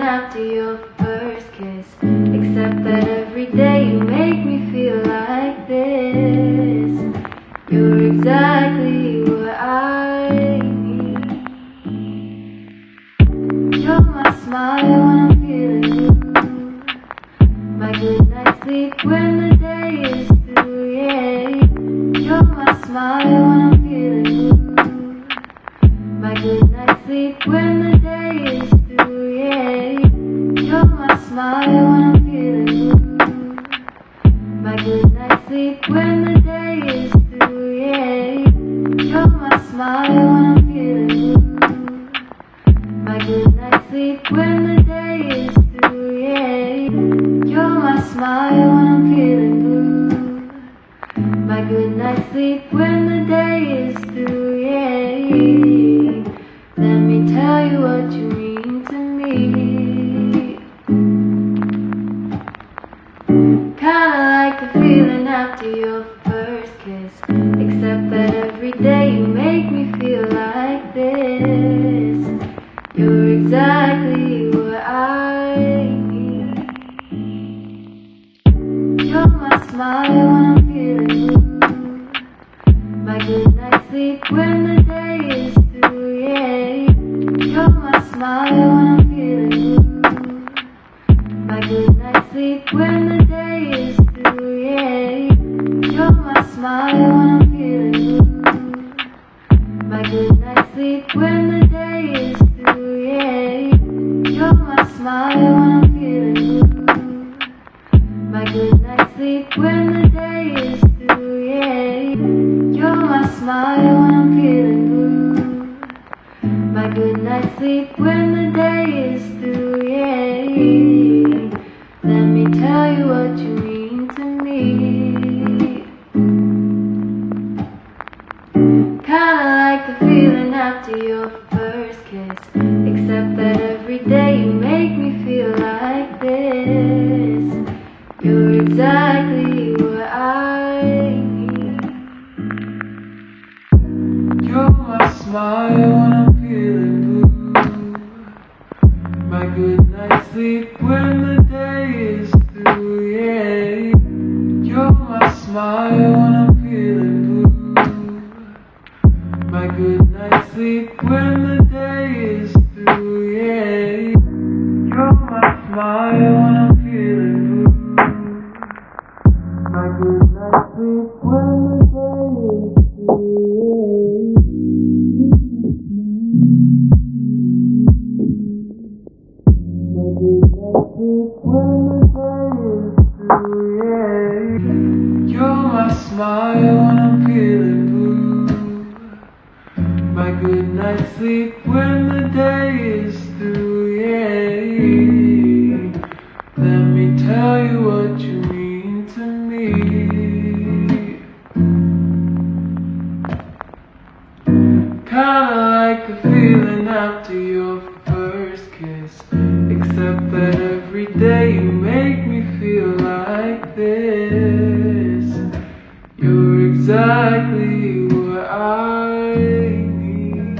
After your first kiss, except that every day you make me feel like this. You're exactly what I need. You're my smile when I'm feeling blue, my good night sleep when the day is through, yeah. You're my smile when I'm feeling blue, my good night sleep when the day is through, yeah. You're my smile when I'm feeling blue, my good night sleep when the day is through, yeah. You're my smile when I'm feeling blue, my good night sleep when the day is through, yeah. You're my smile when I'm feeling blue, my good night sleep when the day is through, yeah. Let me tell you what you mean to me. Kinda like the feeling after your first kiss, except that every day you make me feel like this. You're exactly what I need. You're my smile when I'm feeling blue, my good night sleep when the day is through, yeah. You're my smile when I'm feeling blue, my good night sleep when the day is through, yeah. You're my smile when I'm feeling blue, my good night sleep when the day is through, yeah. You're my smile when I'm feeling blue, my good night sleep when the day is through, yeah. You're my smile when I'm feeling blue, my good night sleep when the day is through, yeah. Let me tell you what you mean to me. Kinda like the feeling after your first kiss, except that every day you make me feel like this. You're exactly what I need. You're my smile when I'm feeling blue, my good night sleep when the day is through, yeah. You're my smile when I'm feeling blue, my good night sleep when the day is through, yeah. You're my smile when I'm feeling blue, my good night sleep when the day is through, yeah. You're my smile when I'm feeling blue, my good night sleep when the day is through, yeah. Let me tell you what you mean to me. Kinda like a feeling after your first kiss, except that every day you make me feel like this. You're exactly what I need.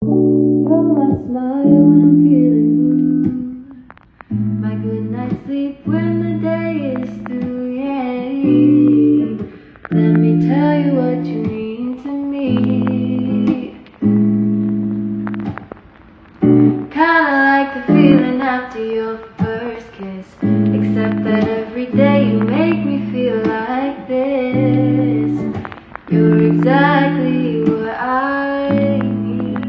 You're my smile when I'm feeling blue, my good night sleep when the day is through, yeah. Let me tell you what you mean to me. Kinda like the feeling after your first kiss, except that every day you make me feel like this. You're exactly what I need.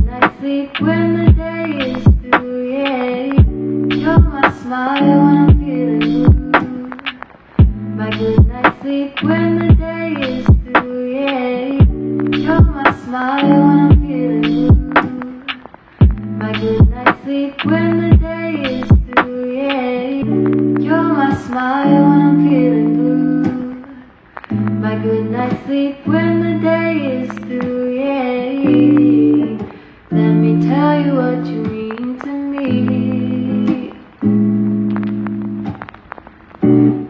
good night's sleep when the day is through, yeah. You're my smile when I'm feeling blue. My good night's sleep when the day is through, yeah. You're my smile when I'm feeling blue. My good night's sleep when the day is through, yeah. You're my smile when I'm feeling blue. My good night's sleep when the day is through, yeah. Let me tell you what you mean to me.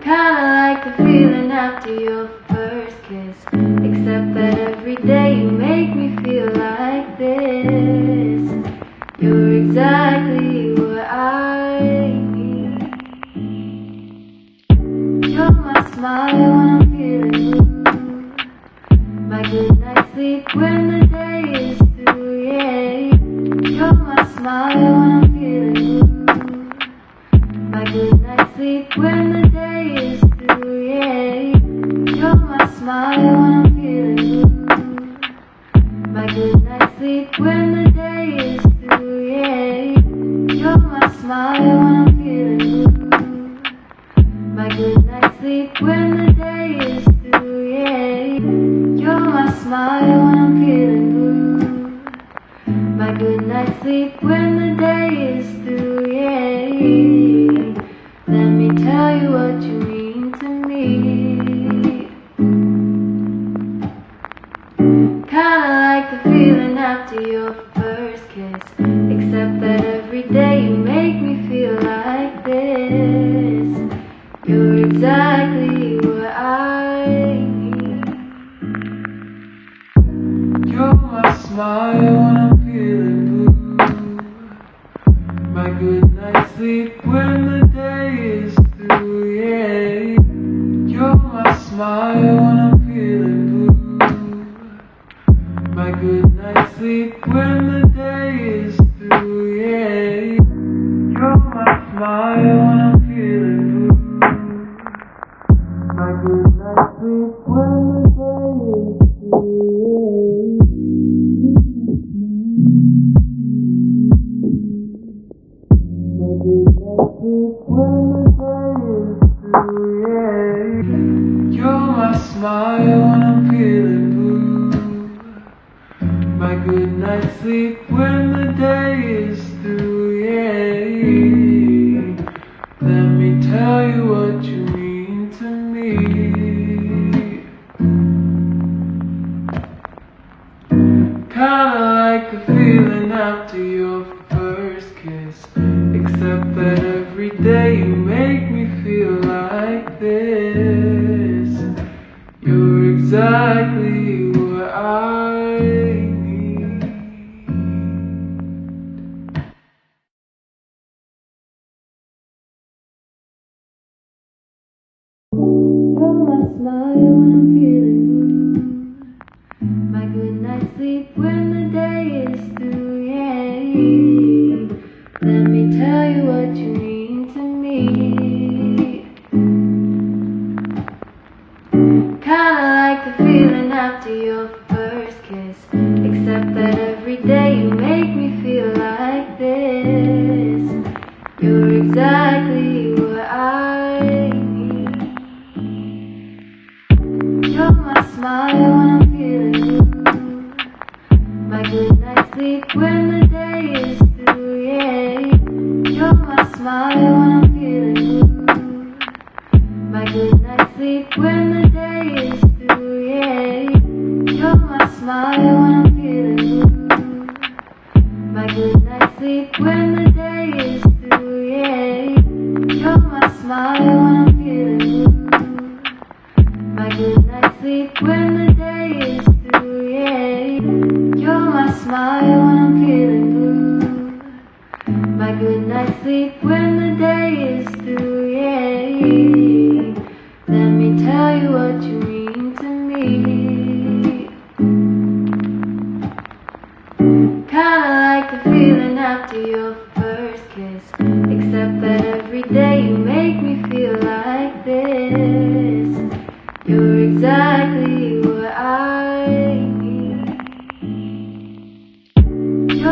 Kinda like the feeling after your first kiss, except that every day you make me feel like this. You're exactly what I need. You're my smile when I'm feeling blue. My good night's sleep when the day is through, yeah. You're my smile when I'm feeling blue. My good night's sleep when the day is through, yeah. You're my smile when I'm feeling blue. My good night's sleep when the day is through, yeah. You're my smile when I'm feeling blue. My good night's sleep when the day is through, yeah. You're my smile when I'm feeling blue. My good night's sleep when the day is through, yeah. Let me tell you what you mean to me. Kinda like the feeling after your first kiss, except that every day you make me feel like this. You're exactly what I need. You're my smile when I'm feeling blue. My good night's sleep when the day is through, yeah. You're my smile when I'm feeling blue. My good night's sleep when the day is through, yeah. You're my smile when I'm feeling blue. My good night's sleep when the day is through, yeah. My good night's sleep when the day is through, yeah. You're my smile when I'm feeling blue. My good night's sleep when the day is through, yeah. Let me tell you what you mean to me. Kinda like the feeling after your first kiss, except that every day you make me feel like this. You're exactly what I need. You're my smile when I'm feeling blue. My good night's sleep when the day is through, yeah. Let me tell you what you mean to me. Kinda like the feeling after your first kiss, except that every day you make me feel like this. You're exactly what I need. You're my smile when I'm feeling blue. My good night's sleep when the day is through, yeah. You're my smile when I'm feeling blue. My good night's sleep when the day is through, yeah. You're my smile when I'm feeling blue. My good night's sleep when the day is through, yeah. You're my smile when I'm feeling blue. My good night's sleep when the day is through, yeah. You're my smile when I'm feeling blue. My good night's sleep when the day is through, yeah. Let me tell you what you mean to me. Kinda like the feeling after your first kiss, except that every day you make me feel like this. You're exactly what I need. You're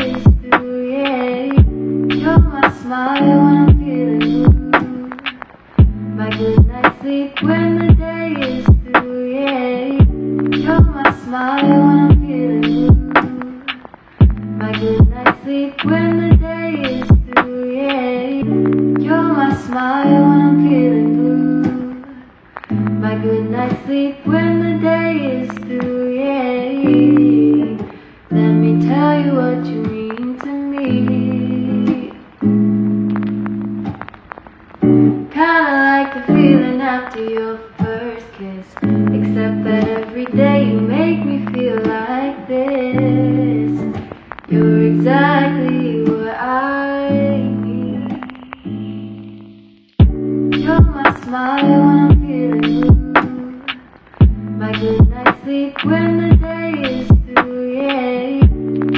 is through, yeah. You're my smile when I'm feeling blue. My good night sleep when the day is through, yeah. You're my smile when I'm feeling blue. My good night sleep when the day is through, yeah. You're my smile when I'm feeling blue. My good night sleep when the day is through, yeah. Let me tell you what you mean to me. Kinda like the feeling after your first kiss, except that every day you make me feel like this. You're exactly what I need. You're my smile when I'm feeling blue. My good night sleep when the day is through, yeah.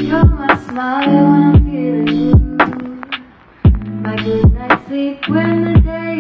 You're my smile when I'm feeling blue. My good night sleep when the day